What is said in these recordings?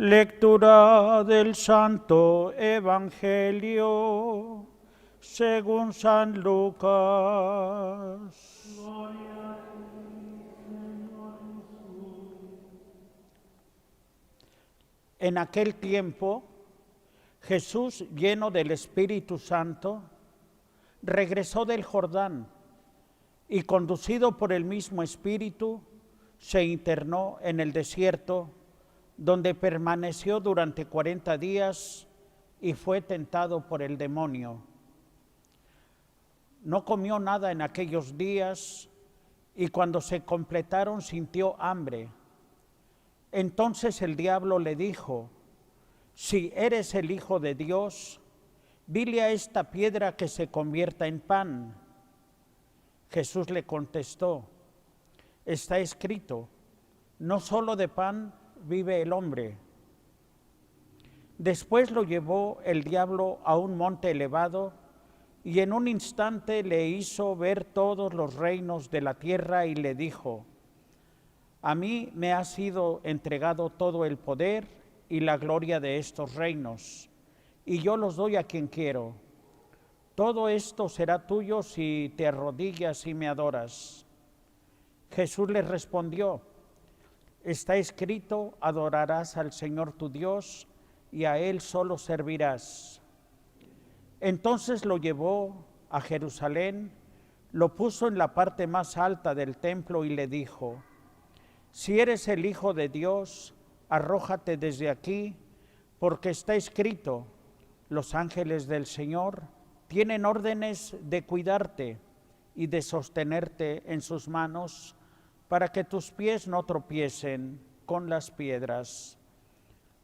Lectura del Santo Evangelio según San Lucas. En aquel tiempo, Jesús, lleno del Espíritu Santo, regresó del Jordán y, conducido por el mismo Espíritu, se internó en el desierto, donde permaneció durante 40 días y fue tentado por el demonio. No comió nada en aquellos días y cuando se completaron sintió hambre. Entonces el diablo le dijo: si eres el Hijo de Dios, dile a esta piedra que se convierta en pan. Jesús le contestó: está escrito, no solo de pan vive el hombre. Después lo llevó el diablo a un monte elevado y en un instante le hizo ver todos los reinos de la tierra y le dijo: a mí me ha sido entregado todo el poder y la gloria de estos reinos, y yo los doy a quien quiero. Todo esto será tuyo si te arrodillas y me adoras. Jesús le respondió: está escrito, adorarás al Señor tu Dios y a Él solo servirás. Entonces lo llevó a Jerusalén, lo puso en la parte más alta del templo y le dijo: si eres el Hijo de Dios, arrójate desde aquí, porque está escrito, los ángeles del Señor tienen órdenes de cuidarte y de sostenerte en sus manos, para que tus pies no tropiecen con las piedras.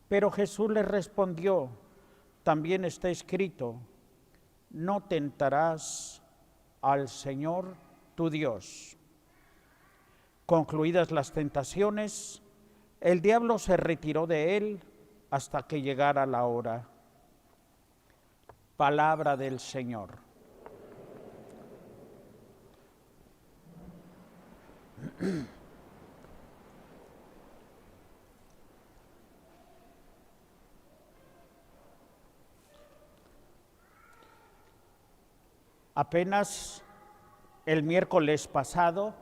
Pero Jesús le respondió: también está escrito, no tentarás al Señor tu Dios. Concluidas las tentaciones, el diablo se retiró de él hasta que llegara la hora. Palabra del Señor. Apenas el miércoles pasado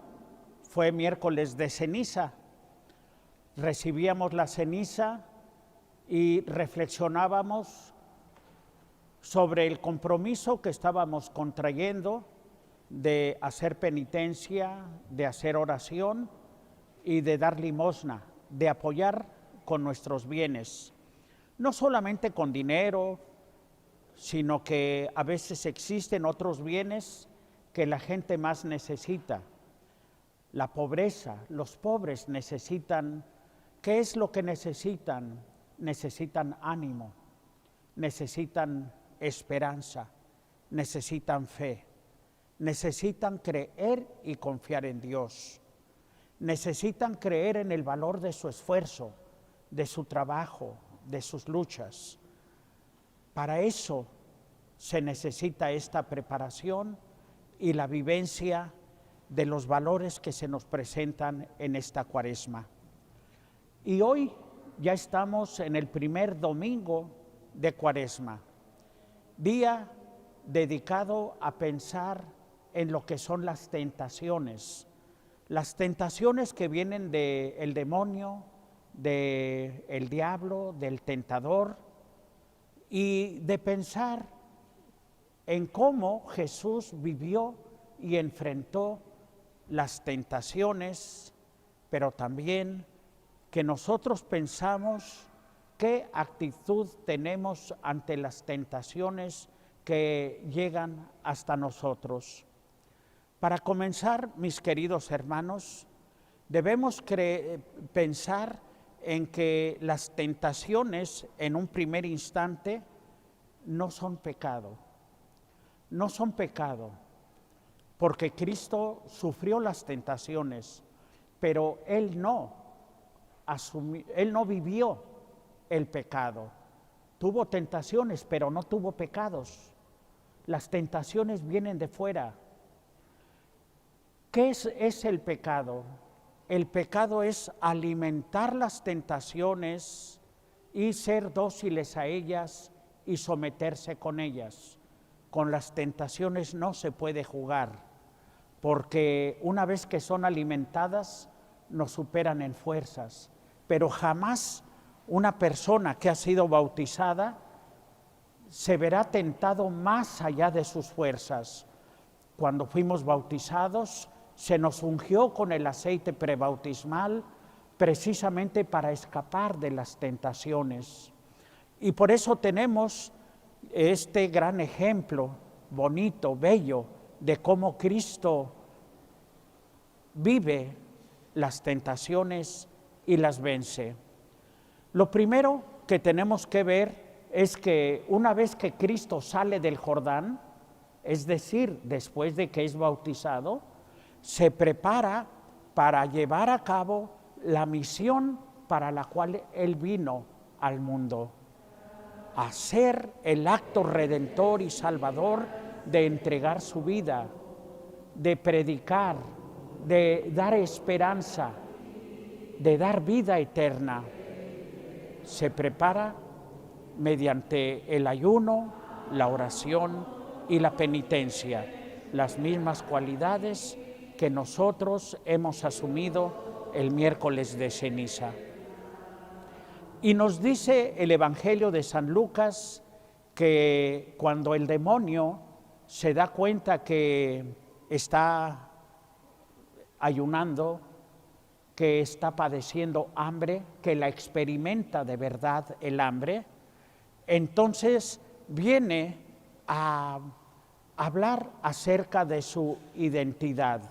fue miércoles de ceniza. Recibíamos la ceniza y reflexionábamos sobre el compromiso que estábamos contrayendo de hacer penitencia, de hacer oración y de dar limosna, de apoyar con nuestros bienes, no solamente con dinero, sino que a veces existen otros bienes que la gente más necesita. La pobreza, los pobres necesitan, ¿qué es lo que necesitan? Necesitan ánimo, necesitan esperanza, necesitan fe, necesitan creer y confiar en Dios, necesitan creer en el valor de su esfuerzo, de su trabajo, de sus luchas. Para eso se necesita esta preparación y la vivencia de los valores que se nos presentan en esta Cuaresma. Y hoy ya estamos en el primer domingo de Cuaresma, día dedicado a pensar en lo que son las tentaciones que vienen del demonio, del diablo, del tentador, y de pensar en cómo Jesús vivió y enfrentó las tentaciones, pero también que nosotros pensamos qué actitud tenemos ante las tentaciones que llegan hasta nosotros. Para comenzar, mis queridos hermanos, debemos pensar en que las tentaciones en un primer instante no son pecado. No son pecado, porque Cristo sufrió las tentaciones, pero Él no vivió el pecado. Tuvo tentaciones, pero no tuvo pecados. Las tentaciones vienen de fuera. ¿Qué es el pecado? El pecado es alimentar las tentaciones y ser dóciles a ellas y someterse con ellas. Con las tentaciones no se puede jugar, porque una vez que son alimentadas, nos superan en fuerzas. Pero jamás una persona que ha sido bautizada se verá tentado más allá de sus fuerzas. Cuando fuimos bautizados, se nos ungió con el aceite prebautismal precisamente para escapar de las tentaciones. Y por eso tenemos este gran ejemplo, bonito, bello, de cómo Cristo vive las tentaciones y las vence. Lo primero que tenemos que ver es que una vez que Cristo sale del Jordán, es decir, después de que es bautizado, se prepara para llevar a cabo la misión para la cual Él vino al mundo: hacer el acto redentor y salvador de entregar su vida, de predicar, de dar esperanza, de dar vida eterna. Se prepara mediante el ayuno, la oración y la penitencia, las mismas cualidades que nosotros hemos asumido el miércoles de ceniza. Y nos dice el Evangelio de San Lucas que cuando el demonio se da cuenta que está ayunando, que está padeciendo hambre, que la experimenta de verdad el hambre, entonces viene a hablar acerca de su identidad.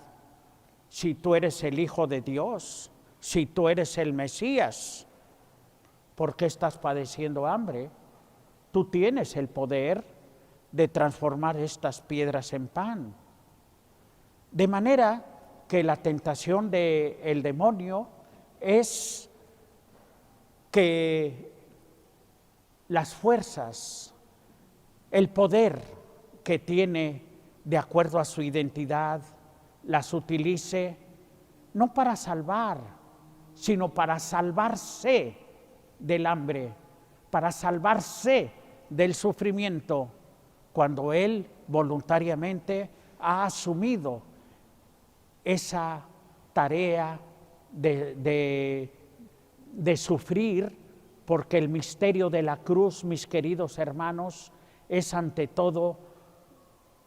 Si tú eres el Hijo de Dios, si tú eres el Mesías, ¿por qué estás padeciendo hambre? Tú tienes el poder de transformar estas piedras en pan. De manera que la tentación del demonio es que las fuerzas, el poder que tiene de acuerdo a su identidad, las utilice no para salvar, sino para salvarse del hambre, para salvarse del sufrimiento, cuando Él voluntariamente ha asumido esa tarea de sufrir, porque el misterio de la cruz, mis queridos hermanos, es ante todo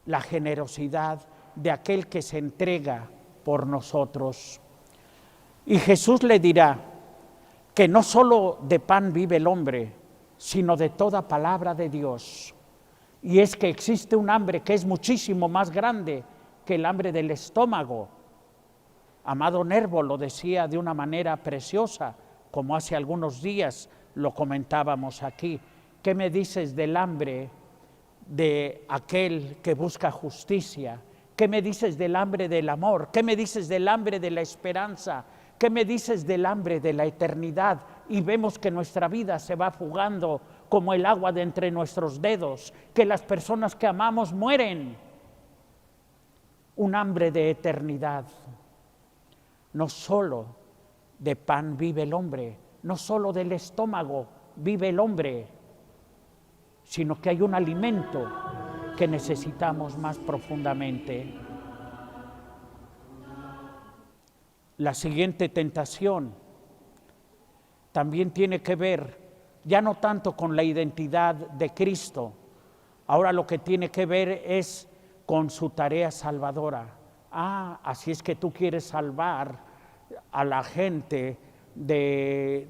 la generosidad de aquel que se entrega por nosotros. Y Jesús le dirá que no solo de pan vive el hombre, sino de toda palabra de Dios. Y es que existe un hambre que es muchísimo más grande que el hambre del estómago. Amado Nervo lo decía de una manera preciosa, como hace algunos días lo comentábamos aquí. ¿Qué me dices del hambre de aquel que busca justicia? ¿Qué me dices del hambre del amor? ¿Qué me dices del hambre de la esperanza? ¿Qué me dices del hambre de la eternidad? Y vemos que nuestra vida se va fugando como el agua de entre nuestros dedos, que las personas que amamos mueren. Un hambre de eternidad. No solo de pan vive el hombre, no solo del estómago vive el hombre, sino que hay un alimento que necesitamos más profundamente. La siguiente tentación también tiene que ver, ya no tanto con la identidad de Cristo, ahora lo que tiene que ver es con su tarea salvadora. Así es que tú quieres salvar a la gente del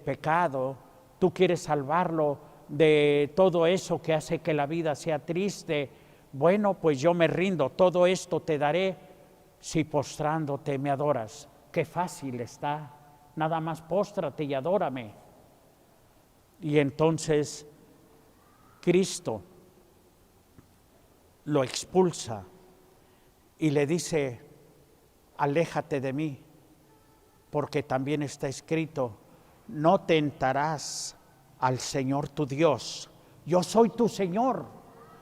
pecado, tú quieres salvarlo de todo eso que hace que la vida sea triste. Bueno, pues yo me rindo, todo esto te daré si postrándote me adoras. Qué fácil está, nada más póstrate y adórame. Y entonces Cristo lo expulsa y le dice: aléjate de mí, porque también está escrito: no tentarás al Señor tu Dios. Yo soy tu Señor,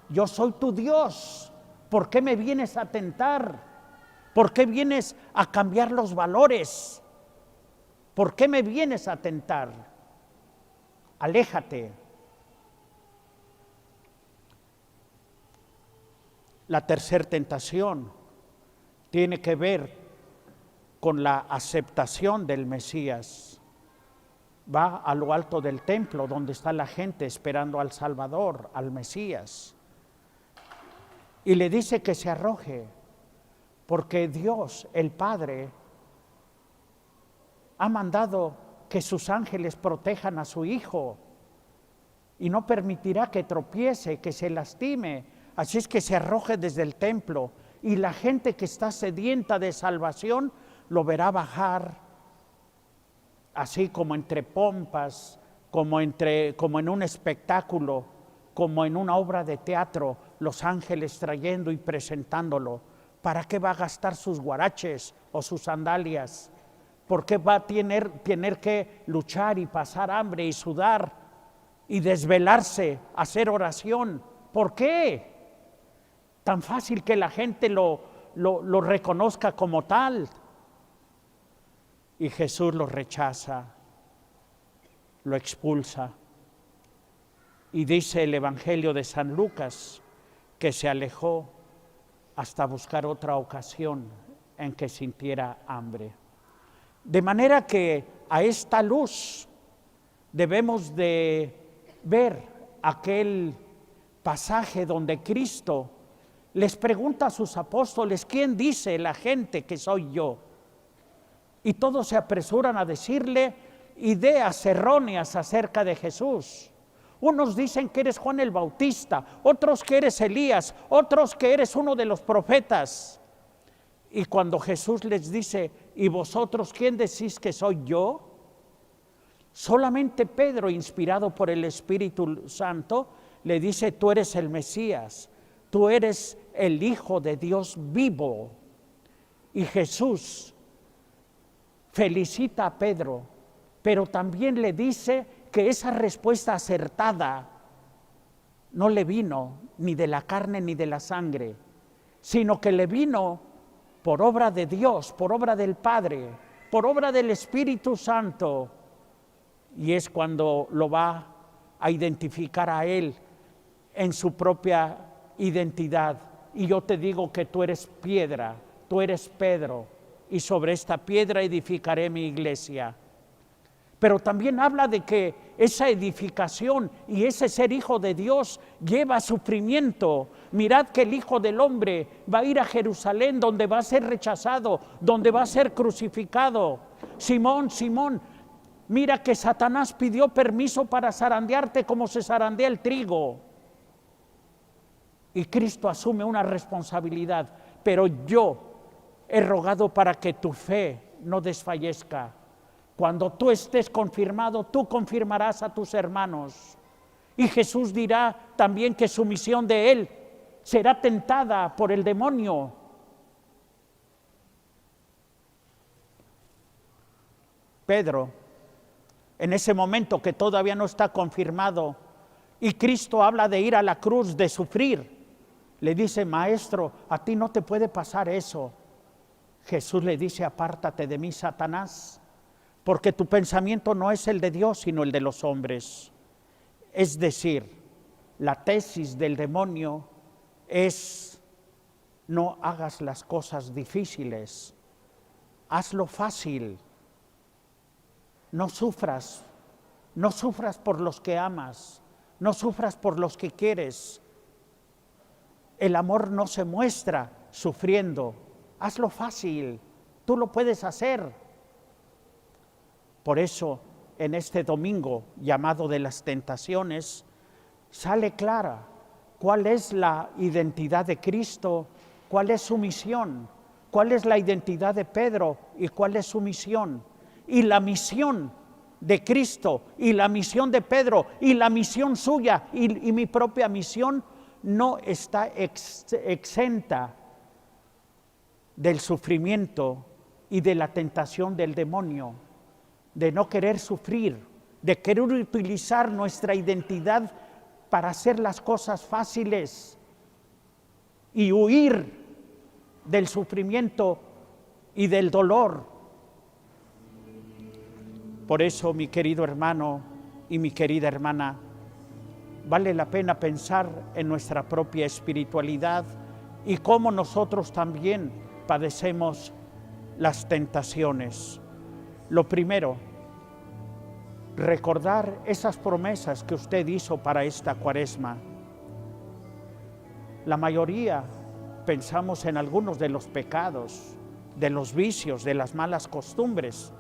yo soy tu Dios. ¿Por qué me vienes a tentar? ¿Por qué vienes a cambiar los valores? ¿Por qué me vienes a tentar? aléjate. La tercera tentación tiene que ver con la aceptación del Mesías. Va a lo alto del templo donde está la gente esperando al Salvador, al Mesías, y le dice que se arroje, porque Dios, el Padre, ha mandado que sus ángeles protejan a su Hijo y no permitirá que tropiece, que se lastime. Así es que se arroje desde el templo y la gente que está sedienta de salvación lo verá bajar, así como entre pompas, como en un espectáculo, como en una obra de teatro, los ángeles trayendo y presentándolo. ¿Para qué va a gastar sus guaraches o sus sandalias? ¿Por qué va a tener que luchar y pasar hambre y sudar y desvelarse, hacer oración? ¿Por qué? Tan fácil que la gente lo reconozca como tal. Y Jesús lo rechaza, lo expulsa. Y dice el Evangelio de San Lucas que se alejó hasta buscar otra ocasión en que sintiera hambre. De manera que a esta luz debemos de ver aquel pasaje donde Cristo les pregunta a sus apóstoles: ¿quién dice la gente que soy yo? Y todos se apresuran a decirle ideas erróneas acerca de Jesús. Unos dicen que eres Juan el Bautista, otros que eres Elías, otros que eres uno de los profetas. Y cuando Jesús les dice: ¿y vosotros quién decís que soy yo? Solamente Pedro, inspirado por el Espíritu Santo, le dice: tú eres el Mesías, tú eres el Hijo de Dios vivo. Y Jesús felicita a Pedro, pero también le dice que esa respuesta acertada no le vino ni de la carne ni de la sangre, sino que le vino por obra de Dios, por obra del Padre, por obra del Espíritu Santo. Y es cuando lo va a identificar a él en su propia identidad. Y yo te digo que tú eres piedra, tú eres Pedro, y sobre esta piedra edificaré mi iglesia. Pero también habla de que esa edificación y ese ser hijo de Dios lleva sufrimiento. Mirad que el Hijo del Hombre va a ir a Jerusalén, donde va a ser rechazado, donde va a ser crucificado. Simón, Simón, mira que Satanás pidió permiso para zarandearte como se zarandea el trigo. Y Cristo asume una responsabilidad: pero yo he rogado para que tu fe no desfallezca. Cuando tú estés confirmado, tú confirmarás a tus hermanos. Y Jesús dirá también que su misión de él será tentada por el demonio. Pedro, en ese momento que todavía no está confirmado, y Cristo habla de ir a la cruz, de sufrir, le dice: maestro, a ti no te puede pasar eso. Jesús le dice: apártate de mí, Satanás, porque tu pensamiento no es el de Dios, sino el de los hombres. Es decir, la tesis del demonio es: no hagas las cosas difíciles, hazlo fácil, no sufras por los que amas, no sufras por los que quieres. El amor no se muestra sufriendo, hazlo fácil, tú lo puedes hacer. Por eso, en este domingo llamado de las tentaciones, sale clara cuál es la identidad de Cristo, cuál es su misión, cuál es la identidad de Pedro y cuál es su misión. Y la misión de Cristo y la misión de Pedro y la misión suya y mi propia misión no está exenta del sufrimiento y de la tentación del demonio, de no querer sufrir, de querer utilizar nuestra identidad para hacer las cosas fáciles y huir del sufrimiento y del dolor. Por eso, mi querido hermano, y mi querida hermana, vale la pena pensar en nuestra propia espiritualidad y cómo nosotros también padecemos las tentaciones. Lo primero, recordar esas promesas que usted hizo para esta Cuaresma. La mayoría pensamos en algunos de los pecados, de los vicios, de las malas costumbres,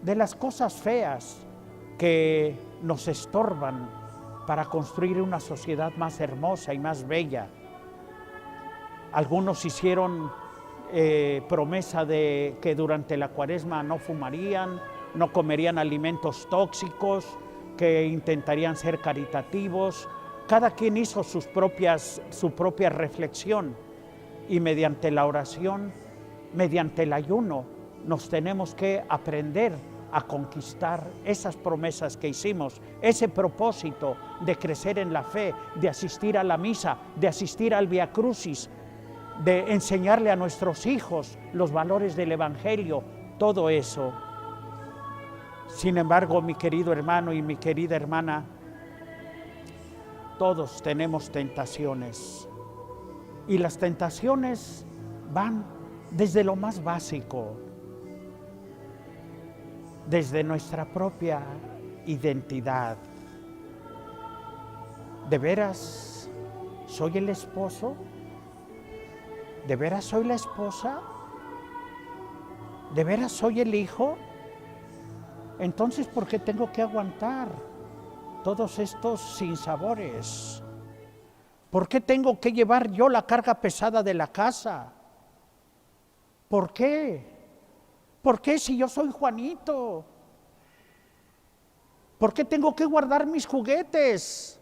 de las cosas feas que nos estorban para construir una sociedad más hermosa y más bella. Algunos hicieron promesa de que durante la Cuaresma no fumarían, no comerían alimentos tóxicos, que intentarían ser caritativos. Cada quien hizo su propia reflexión, y mediante la oración, mediante el ayuno, nos tenemos que aprender a conquistar esas promesas que hicimos, ese propósito de crecer en la fe, de asistir a la misa, de asistir al Vía Crucis, de enseñarle a nuestros hijos los valores del Evangelio, todo eso. Sin embargo, mi querido hermano y mi querida hermana, todos tenemos tentaciones, y las tentaciones van desde lo más básico, desde nuestra propia identidad. ¿De veras soy el esposo? ¿De veras soy la esposa? ¿De veras soy el hijo? Entonces, ¿por qué tengo que aguantar todos estos sinsabores? ¿Por qué tengo que llevar yo la carga pesada de la casa? ¿Por qué? ¿Por qué si yo soy Juanito? ¿Por qué tengo que guardar mis juguetes?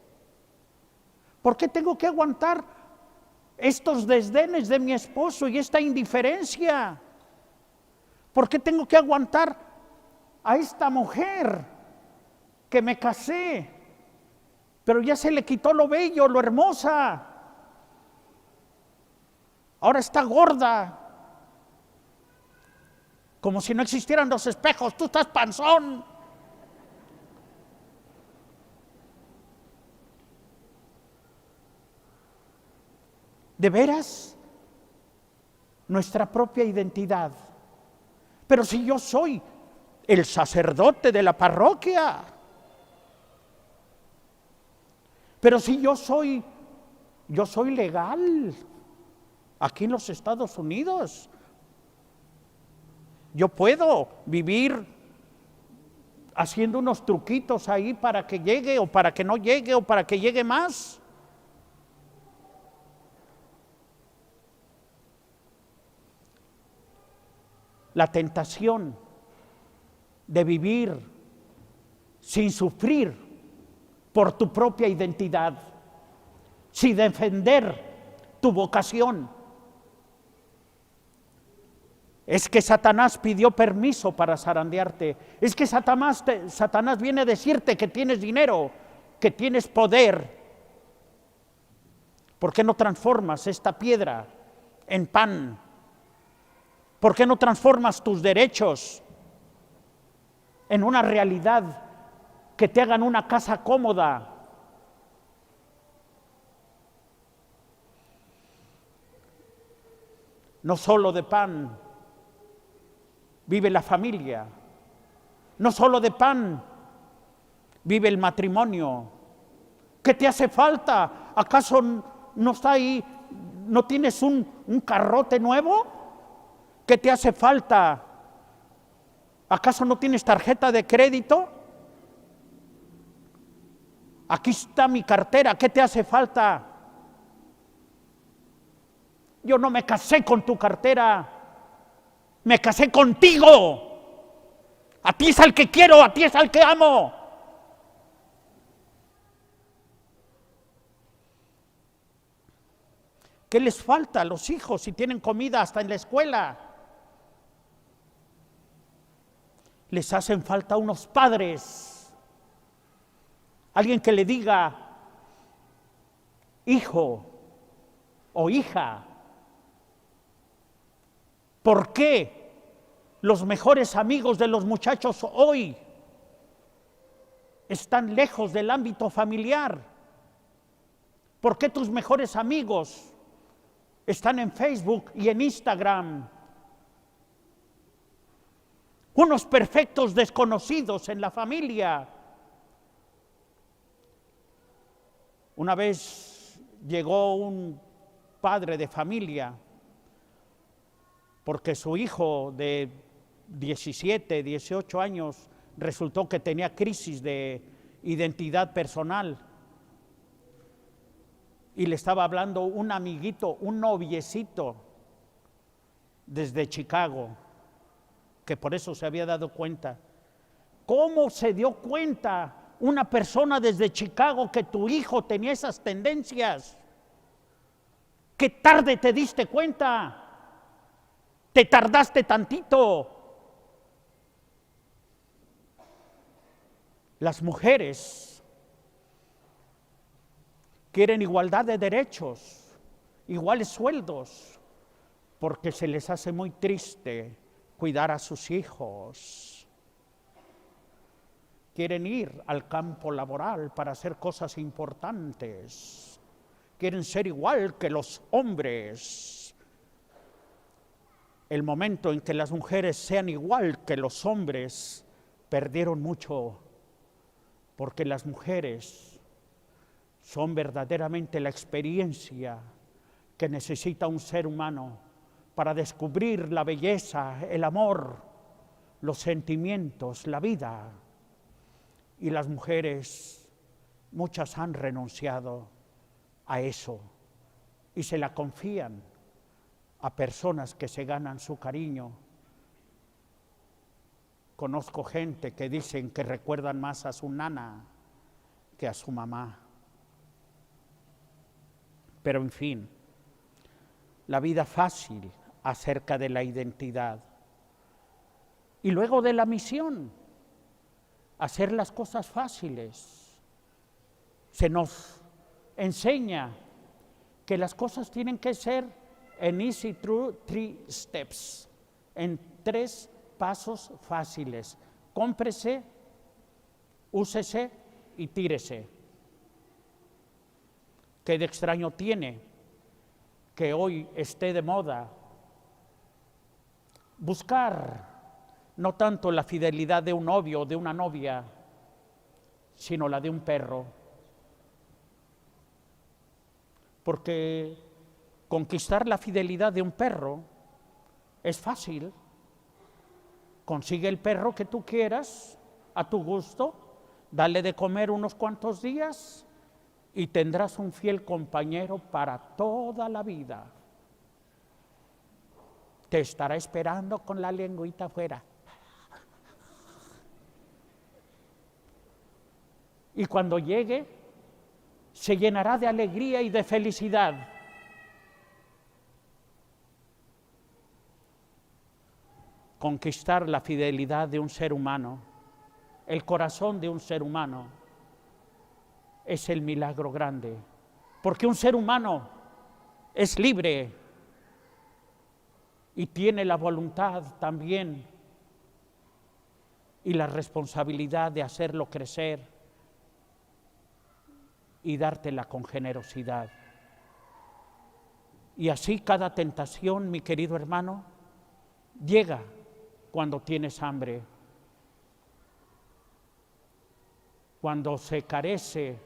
¿Por qué tengo que aguantar estos desdenes de mi esposo y esta indiferencia? ¿Por qué tengo que aguantar a esta mujer que me casé, pero ya se le quitó lo bello, lo hermosa? Ahora está gorda, como si no existieran los espejos. Tú estás panzón. ¿De veras? Nuestra propia identidad. Pero si yo soy el sacerdote de la parroquia, pero si yo soy legal aquí en los Estados Unidos, yo puedo vivir haciendo unos truquitos ahí para que llegue o para que no llegue o para que llegue más. La tentación de vivir sin sufrir por tu propia identidad, sin defender tu vocación. Es que Satanás pidió permiso para zarandearte. Es que Satanás viene a decirte que tienes dinero, que tienes poder. ¿Por qué no transformas esta piedra en pan? ¿Por qué no transformas tus derechos en una realidad que te hagan una casa cómoda? No solo de pan vive la familia, no solo de pan vive el matrimonio. ¿Qué te hace falta? ¿Acaso no está ahí, no tienes un carrote nuevo? ¿Qué te hace falta? ¿Acaso no tienes tarjeta de crédito? Aquí está mi cartera, ¿qué te hace falta? Yo no me casé con tu cartera, me casé contigo. A ti es al que quiero, a ti es al que amo. ¿Qué les falta a los hijos si tienen comida hasta en la escuela? Les hacen falta unos padres, alguien que le diga, hijo o hija, ¿por qué los mejores amigos de los muchachos hoy están lejos del ámbito familiar? ¿Por qué tus mejores amigos están en Facebook y en Instagram? Unos perfectos desconocidos en la familia. Una vez llegó un padre de familia porque su hijo de 17, 18 años resultó que tenía crisis de identidad personal y le estaba hablando un amiguito, un noviecito desde Chicago, que por eso se había dado cuenta. ¿Cómo se dio cuenta una persona desde Chicago que tu hijo tenía esas tendencias? ¿Qué tarde te diste cuenta? Te tardaste tantito. Las mujeres quieren igualdad de derechos, iguales sueldos, porque se les hace muy triste cuidar a sus hijos. Quieren ir al campo laboral para hacer cosas importantes. Quieren ser igual que los hombres. El momento en que las mujeres sean igual que los hombres, perdieron mucho, porque las mujeres son verdaderamente la experiencia que necesita un ser humano para descubrir la belleza, el amor, los sentimientos, la vida. Y las mujeres, muchas han renunciado a eso y se la confían a personas que se ganan su cariño. Conozco gente que dicen que recuerdan más a su nana que a su mamá. Pero en fin, la vida fácil acerca de la identidad. Y luego de la misión, hacer las cosas fáciles. Se nos enseña que las cosas tienen que ser en easy through 3 steps, en 3 pasos fáciles. Cómprese, úsese y tírese. ¿Qué de extraño tiene que hoy esté de moda buscar no tanto la fidelidad de un novio o de una novia, sino la de un perro? Porque conquistar la fidelidad de un perro es fácil. Consigue el perro que tú quieras, a tu gusto, dale de comer unos cuantos días y tendrás un fiel compañero para toda la vida. Te estará esperando con la lengüita afuera. Y cuando llegue, se llenará de alegría y de felicidad. Conquistar la fidelidad de un ser humano, el corazón de un ser humano, es el milagro grande. Porque un ser humano es libre y tiene la voluntad también y la responsabilidad de hacerlo crecer y dártela con generosidad. Y así cada tentación, mi querido hermano, llega cuando tienes hambre, cuando se carece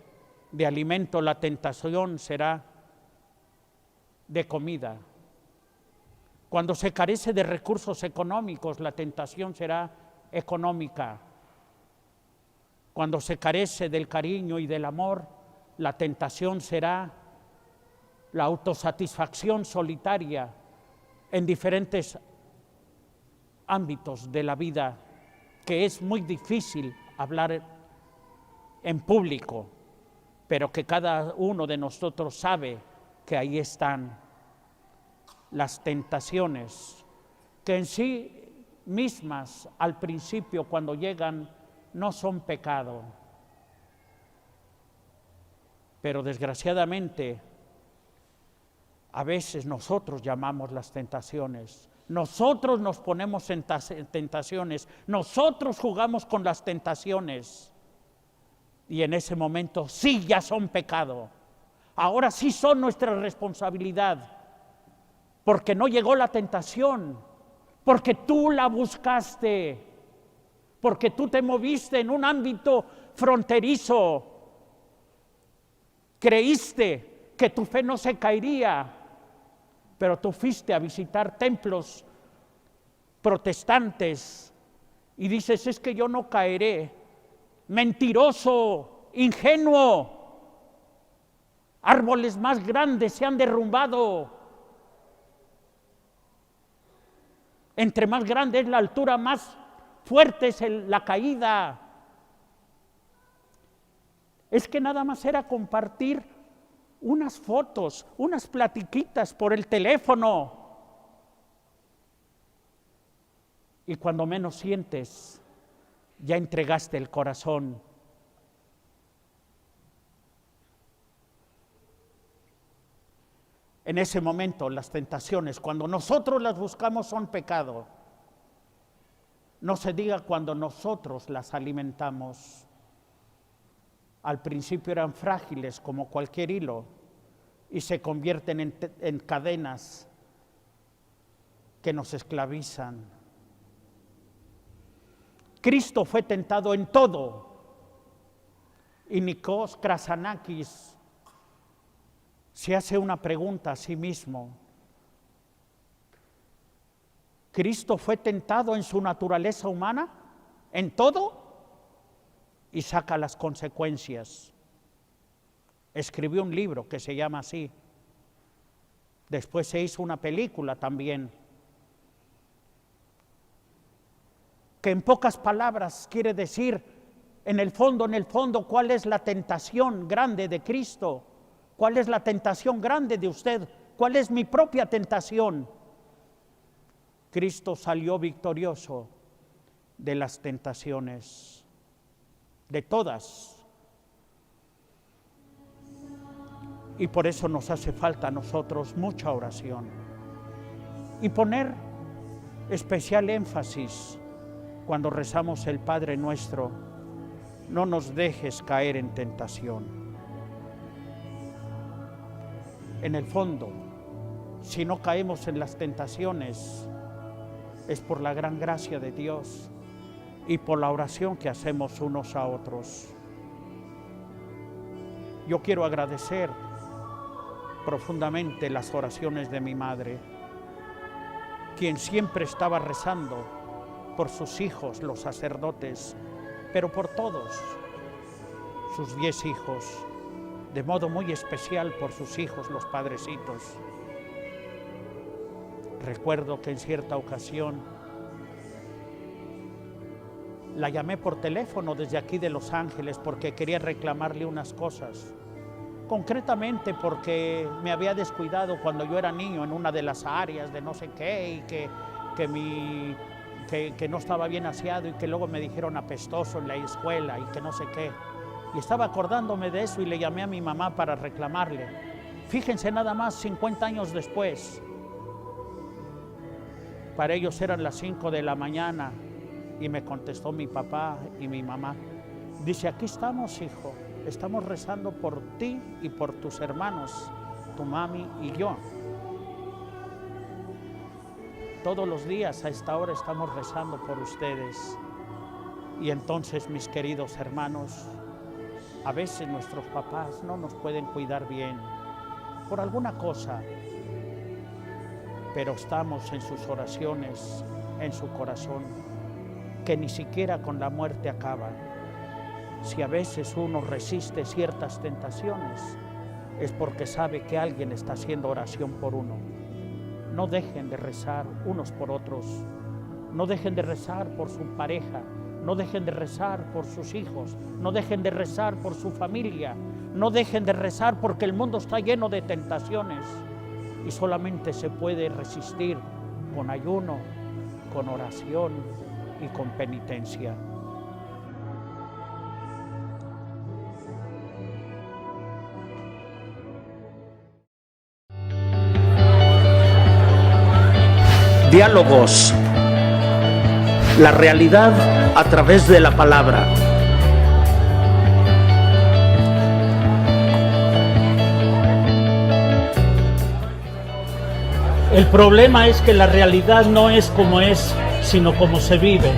de alimento, la tentación será de comida. Cuando se carece de recursos económicos, la tentación será económica. Cuando se carece del cariño y del amor, la tentación será la autosatisfacción solitaria en diferentes ámbitos de la vida, que es muy difícil hablar en público, pero que cada uno de nosotros sabe que ahí están las tentaciones, que en sí mismas al principio cuando llegan no son pecado, pero desgraciadamente a veces nosotros llamamos las tentaciones, nosotros nos ponemos en tentaciones, nosotros jugamos con las tentaciones. Y en ese momento sí ya son pecado. Ahora sí son nuestra responsabilidad. Porque no llegó la tentación. Porque tú la buscaste. Porque tú te moviste en un ámbito fronterizo. Creíste que tu fe no se caería. Pero tú fuiste a visitar templos protestantes y dices, es que yo no caeré. Mentiroso, ingenuo. Árboles más grandes se han derrumbado. Entre más grande es la altura, más fuerte es la caída. Es que nada más era compartir unas fotos, unas platiquitas por el teléfono. Y cuando menos sientes, ya entregaste el corazón. En ese momento las tentaciones, cuando nosotros las buscamos, son pecado. No se diga cuando nosotros las alimentamos. Al principio eran frágiles como cualquier hilo y se convierten en cadenas que nos esclavizan. Cristo fue tentado en todo. Y Nikos Krasanakis se hace una pregunta a sí mismo. ¿Cristo fue tentado en su naturaleza humana? ¿En todo? Y saca las consecuencias. Escribió un libro que se llama así. Después se hizo una película también. Que en pocas palabras quiere decir, en el fondo, cuál es la tentación grande de Cristo, cuál es la tentación grande de usted, cuál es mi propia tentación. Cristo salió victorioso de las tentaciones, de todas. Y por eso nos hace falta a nosotros mucha oración y poner especial énfasis cuando rezamos el Padre Nuestro: no nos dejes caer en tentación. En el fondo, si no caemos en las tentaciones, es por la gran gracia de Dios y por la oración que hacemos unos a otros. Yo quiero agradecer profundamente las oraciones de mi madre, quien siempre estaba rezando por sus hijos, los sacerdotes, pero por todos sus 10 hijos, de modo muy especial por sus hijos, los padrecitos. Recuerdo que en cierta ocasión la llamé por teléfono desde aquí de Los Ángeles porque quería reclamarle unas cosas, concretamente porque me había descuidado cuando yo era niño en una de las áreas de no sé qué y que no estaba bien aseado y que luego me dijeron apestoso en la escuela y que no sé qué. Y estaba acordándome de eso y le llamé a mi mamá para reclamarle. Fíjense nada más, 50 años después. Para ellos eran las 5 de la mañana y me contestó mi papá y mi mamá. Dice, aquí estamos, hijo, estamos rezando por ti y por tus hermanos, tu mami y yo. Todos los días a esta hora estamos rezando por ustedes. Y entonces, mis queridos hermanos, a veces nuestros papás no nos pueden cuidar bien por alguna cosa, pero estamos en sus oraciones, en su corazón, que ni siquiera con la muerte acaban. Si a veces uno resiste ciertas tentaciones, es porque sabe que alguien está haciendo oración por uno. No dejen de rezar unos por otros, no dejen de rezar por su pareja, no dejen de rezar por sus hijos, no dejen de rezar por su familia, no dejen de rezar porque el mundo está lleno de tentaciones y solamente se puede resistir con ayuno, con oración y con penitencia. Diálogos. La realidad a través de la palabra. El problema es que la realidad no es como es, sino como se vive.